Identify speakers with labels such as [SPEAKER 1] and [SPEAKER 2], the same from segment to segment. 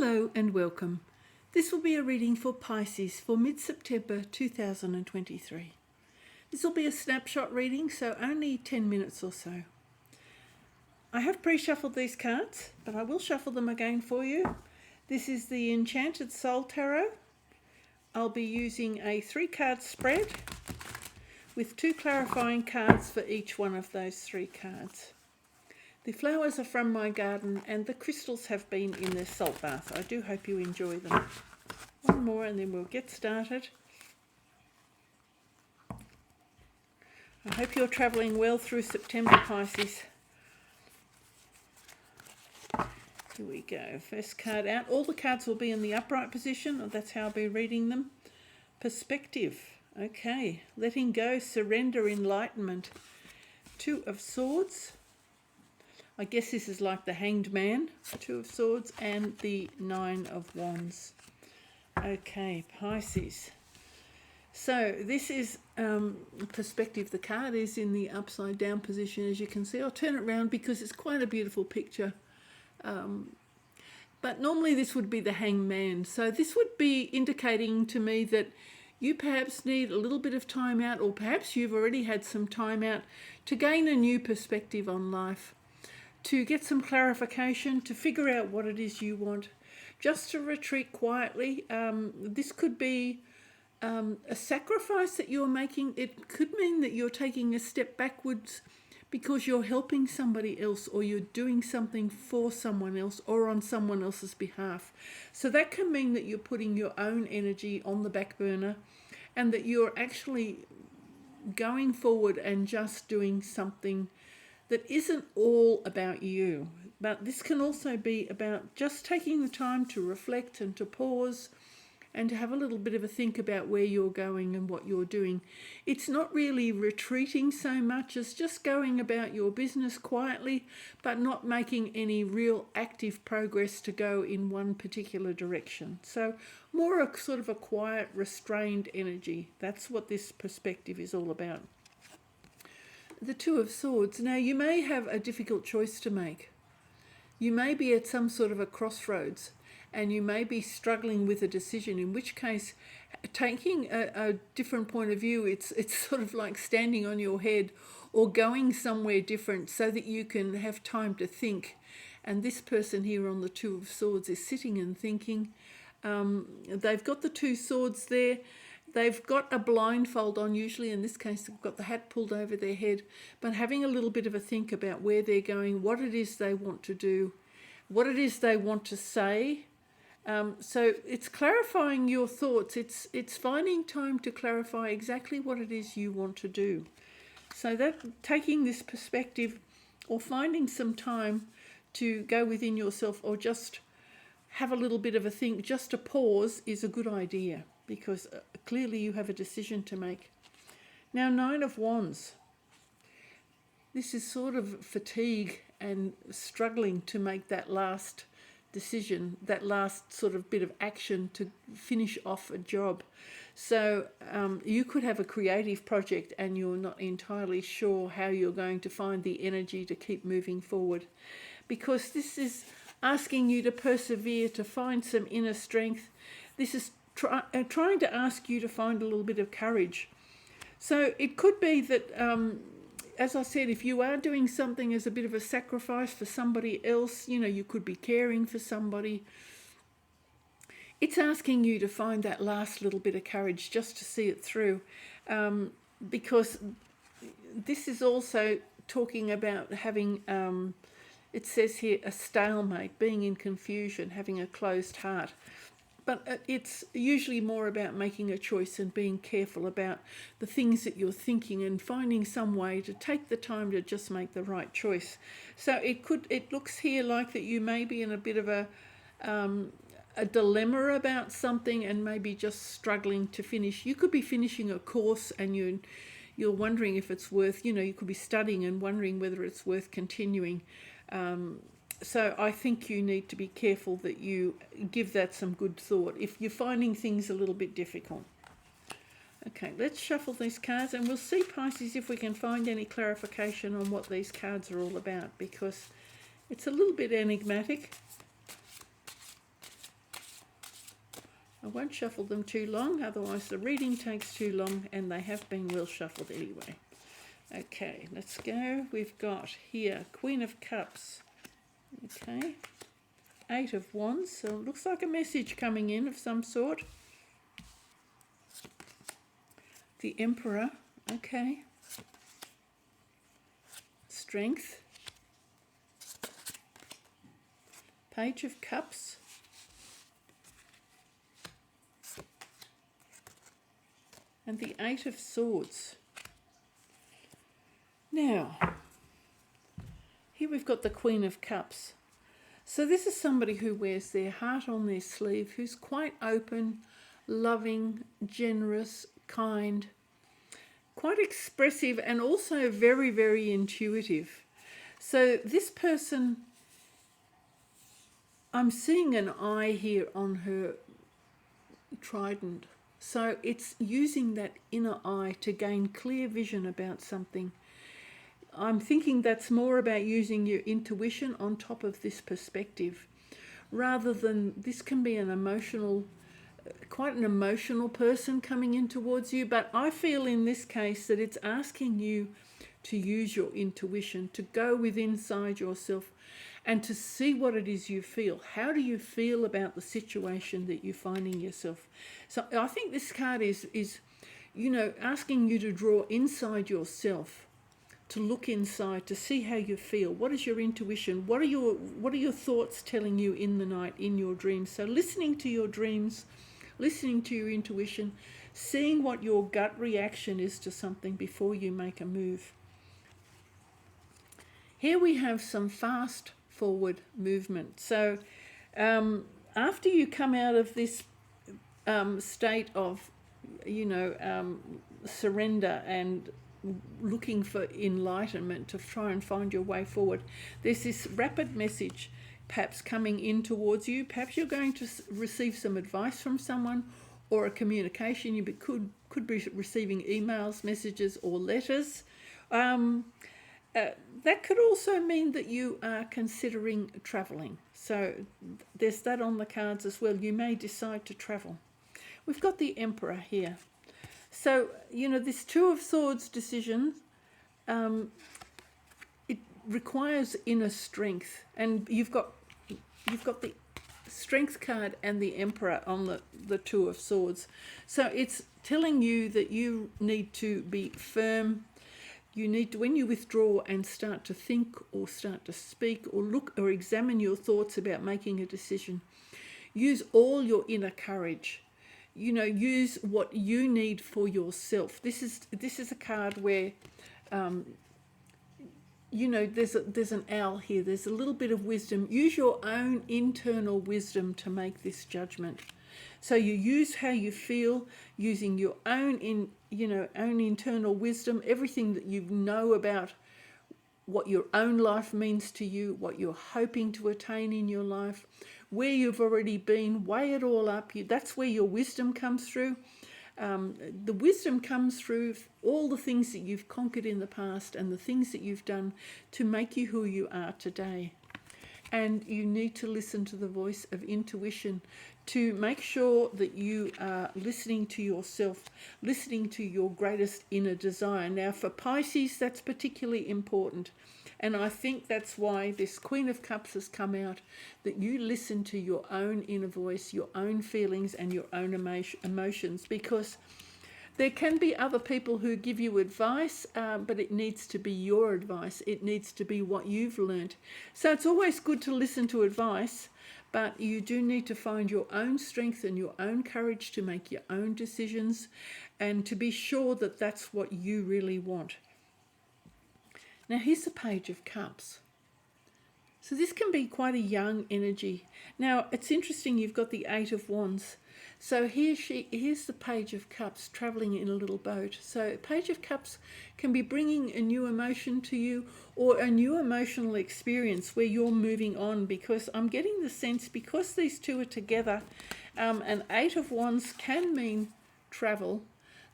[SPEAKER 1] Hello and welcome. This will be a reading for Pisces for mid-September 2023. This will be a snapshot reading, so only 10 minutes or so. I have pre-shuffled these cards, but I will shuffle them again for you. This is the Enchanted Soul Tarot. I'll be using a 3-card spread with 2 clarifying cards for each one of those 3 cards. The flowers are from my garden and the crystals have been in their salt bath. I do hope you enjoy them. One more and then we'll get started. I hope you're travelling well through September, Pisces. Here we go. First card out. All the cards will be in the upright position. That's how I'll be reading them. Perspective. Okay. Letting go, surrender, enlightenment. 2 of Swords. I guess this is like the Hanged Man, 2 of Swords, and the 9 of Wands. Okay, Pisces. So this is perspective. The card is in the upside down position, as you can see. I'll turn it around because it's quite a beautiful picture. But normally this would be the Hanged Man. So this would be indicating to me that you perhaps need a little bit of time out, or perhaps you've already had some time out to gain a new perspective on life, to get some clarification, to figure out what it is you want, just to retreat quietly. This could be a sacrifice that you're making. It could mean that you're taking a step backwards because you're helping somebody else, or you're doing something for someone else or on someone else's behalf. So that can mean that you're putting your own energy on the back burner and that you're actually going forward and just doing something that isn't all about you. But this can also be about just taking the time to reflect and to pause and to have a little bit of a think about where you're going and what you're doing. It's not really retreating so much as just going about your business quietly, but not making any real active progress to go in one particular direction. So more a sort of a quiet, restrained energy. That's what this perspective is all about. The 2 of Swords. Now, you may have a difficult choice to make. You may be at some sort of a crossroads and you may be struggling with a decision, in which case taking a different point of view, it's sort of like standing on your head or going somewhere different so that you can have time to think. And this person here on the 2 of Swords is sitting and thinking. They've got the 2 swords there. They've got a blindfold on, usually in this case they've got the hat pulled over their head, but having a little bit of a think about where they're going, what it is they want to do, what it is they want to say. So it's clarifying your thoughts. It's finding time to clarify exactly what it is you want to do. So that taking this perspective or finding some time to go within yourself or just have a little bit of a think, just to pause, is a good idea, because clearly you have a decision to make. Now, 9 of Wands. This is sort of fatigue and struggling to make that last decision, that last sort of bit of action to finish off a job. So you could have a creative project and you're not entirely sure how you're going to find the energy to keep moving forward, because this is asking you to persevere, to find some inner strength. This is trying to ask you to find a little bit of courage. So it could be that, as I said, if you are doing something as a bit of a sacrifice for somebody else, you know, you could be caring for somebody. It's asking you to find that last little bit of courage just to see it through, because this is also talking about having, it says here, a stalemate, being in confusion, having a closed heart. But it's usually more about making a choice and being careful about the things that you're thinking and finding some way to take the time to just make the right choice. So it looks here like that you may be in a bit of a dilemma about something and maybe just struggling to finish. You could be finishing a course and you're wondering if it's worth, you could be studying and wondering whether it's worth continuing. So I think you need to be careful that you give that some good thought if you're finding things a little bit difficult. Okay, let's shuffle these cards and we'll see, Pisces, if we can find any clarification on what these cards are all about, because it's a little bit enigmatic. I won't shuffle them too long, otherwise the reading takes too long, and they have been well shuffled anyway. Okay, let's go. We've got here Queen of Cups. Okay, Eight of Wands. So it looks like a message coming in of some sort. The Emperor. Okay. Strength. Page of Cups. And the Eight of Swords. Now, here we've got the Queen of Cups. So this is somebody who wears their heart on their sleeve, who's quite open, loving, generous, kind, quite expressive, and also very, very intuitive. So this person, I'm seeing an eye here on her trident. So it's using that inner eye to gain clear vision about something. I'm thinking that's more about using your intuition on top of this perspective, rather than this can be an emotional, quite an emotional person coming in towards you. But I feel in this case that it's asking you to use your intuition, to go within inside yourself and to see what it is you feel. How do you feel about the situation that you're finding yourself? So I think this card is asking you to draw inside yourself, to look inside, to see how you feel. What is your intuition? What are your thoughts telling you in the night, in your dreams? So listening to your dreams, listening to your intuition, seeing what your gut reaction is to something before you make a move. Here we have some fast forward movement. So after you come out of this state of, surrender and looking for enlightenment to try and find your way forward, there's this rapid message perhaps coming in towards you. Perhaps you're going to receive some advice from someone, or a communication. You could be receiving emails, messages, or letters. That could also mean that you are considering travelling. So there's that on the cards as well. You may decide to travel. We've got the Emperor here. So, this Two of Swords decision, it requires inner strength. And you've got the Strength card and the Emperor on the Two of Swords. So it's telling you that you need to be firm. You need to, when you withdraw and start to think or start to speak or look or examine your thoughts about making a decision, use all your inner courage. Use what you need for yourself. This is a card where, there's an owl here. There's a little bit of wisdom. Use your own internal wisdom to make this judgment. So you use how you feel, using your own internal wisdom, everything that you know about what your own life means to you, what you're hoping to attain in your life, where you've already been, weigh it all up. That's where your wisdom comes through. The wisdom comes through all the things that you've conquered in the past and the things that you've done to make you who you are today. And you need to listen to the voice of intuition to make sure that you are listening to yourself, listening to your greatest inner desire. Now, for Pisces, that's particularly important. And I think that's why this Queen of Cups has come out, that you listen to your own inner voice, your own feelings and your own emotions, because there can be other people who give you advice, but it needs to be your advice. It needs to be what you've learnt. So it's always good to listen to advice, but you do need to find your own strength and your own courage to make your own decisions and to be sure that that's what you really want. Now here's the Page of Cups. So this can be quite a young energy. Now it's interesting, you've got the Eight of Wands. So here's the Page of Cups travelling in a little boat. So Page of Cups can be bringing a new emotion to you, or a new emotional experience where you're moving on, because I'm getting the sense, because these two are together, an Eight of Wands can mean travel,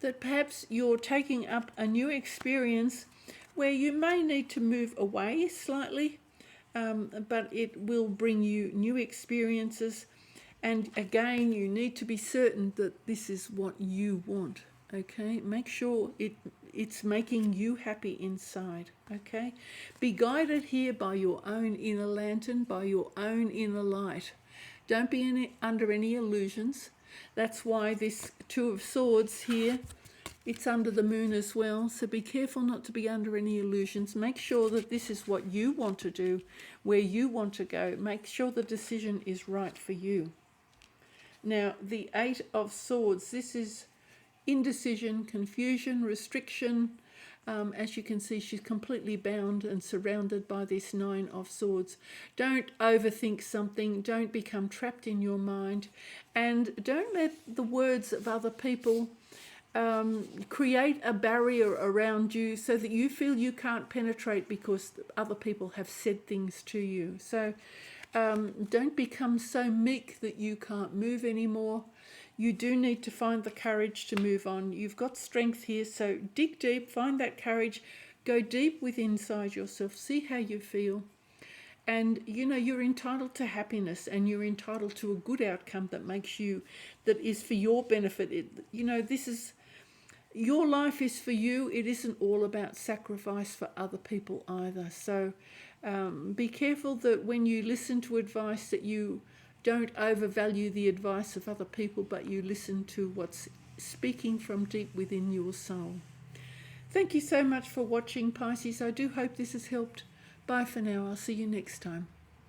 [SPEAKER 1] that perhaps you're taking up a new experience where you may need to move away slightly, but it will bring you new experiences. And again, you need to be certain that this is what you want. Okay, make sure it's making you happy inside. Okay, be guided here by your own inner lantern, by your own inner light. Don't be under any illusions. That's why this Two of Swords here, it's under the moon as well, so be careful not to be under any illusions. Make sure that this is what you want to do, where you want to go. Make sure the decision is right for you. Now, the Eight of Swords, this is indecision, confusion, restriction. As you can see, she's completely bound and surrounded by this Nine of Swords. Don't overthink something. Don't become trapped in your mind. And don't let the words of other people create a barrier around you so that you feel you can't penetrate because other people have said things to you. So don't become so meek that you can't move anymore. You do need to find the courage to move on. You've got strength here, so dig deep, find that courage, go deep within inside yourself, see how you feel. And you know, you're entitled to happiness, and you're entitled to a good outcome that is for your benefit. This is your life is for you. It isn't all about sacrifice for other people either. So be careful that when you listen to advice that you don't overvalue the advice of other people, but you listen to what's speaking from deep within your soul. Thank you so much for watching, Pisces. I do hope this has helped. Bye for now. I'll see you next time.